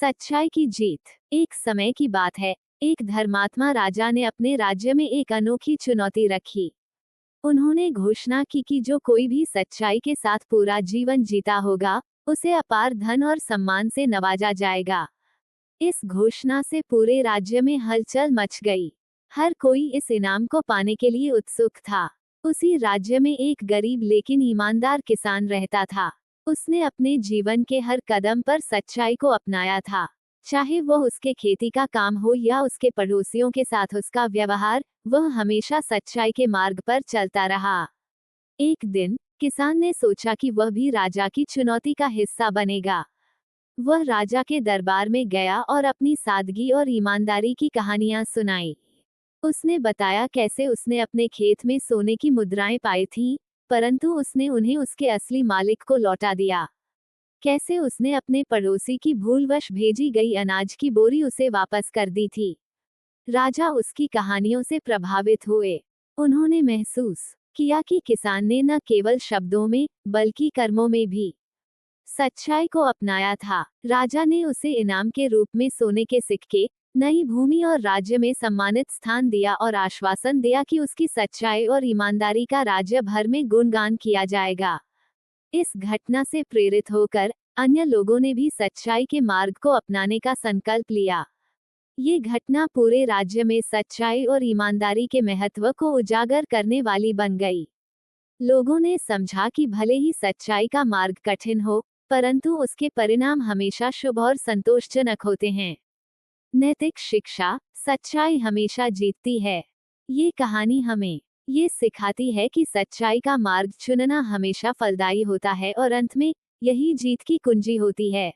सच्चाई की जीत। एक समय की बात है, एक धर्मात्मा राजा ने अपने राज्य में एक अनोखी चुनौती रखी। उन्होंने घोषणा की कि जो कोई भी सच्चाई के साथ पूरा जीवन जीता होगा, उसे अपार धन और सम्मान से नवाजा जाएगा। इस घोषणा से पूरे राज्य में हलचल मच गई। हर कोई इस इनाम को पाने के लिए उत्सुक था। उसी राज्य में एक गरीब लेकिन ईमानदार किसान रहता था। उसने अपने जीवन के हर कदम पर सच्चाई को अपनाया था। चाहे वह उसके खेती का काम हो या उसके पड़ोसियों के साथ उसका व्यवहार, वह हमेशा सच्चाई के मार्ग पर चलता रहा। एक दिन किसान ने सोचा कि वह भी राजा की चुनौती का हिस्सा बनेगा। वह राजा के दरबार में गया और अपनी सादगी और ईमानदारी की कहानियां सुनाई। उसने बताया कैसे उसने अपने खेत में सोने की मुद्राएं पाई थीं, परंतु उसने उन्हें उसके असली मालिक को लौटा दिया। कैसे उसने अपने पड़ोसी की भूलवश भेजी गई अनाज की बोरी उसे वापस कर दी थी। राजा उसकी कहानियों से प्रभावित हुए। उन्होंने महसूस किया कि किसान ने न केवल शब्दों में, बल्कि कर्मों में भी सच्चाई को अपनाया था। राजा ने उसे इनाम के रूप में सोने के सिक्के, नई भूमि और राज्य में सम्मानित स्थान दिया और आश्वासन दिया कि उसकी सच्चाई और ईमानदारी का राज्य भर में गुणगान किया जाएगा। इस घटना से प्रेरित होकर अन्य लोगों ने भी सच्चाई के मार्ग को अपनाने का संकल्प लिया। ये घटना पूरे राज्य में सच्चाई और ईमानदारी के महत्व को उजागर करने वाली बन गई। लोगों ने समझा कि भले ही सच्चाई का मार्ग कठिन हो, परंतु उसके परिणाम हमेशा शुभ और संतोषजनक होते हैं। नैतिक शिक्षा। सच्चाई हमेशा जीतती है। ये कहानी हमें ये सिखाती है कि सच्चाई का मार्ग चुनना हमेशा फलदायी होता है और अंत में यही जीत की कुंजी होती है।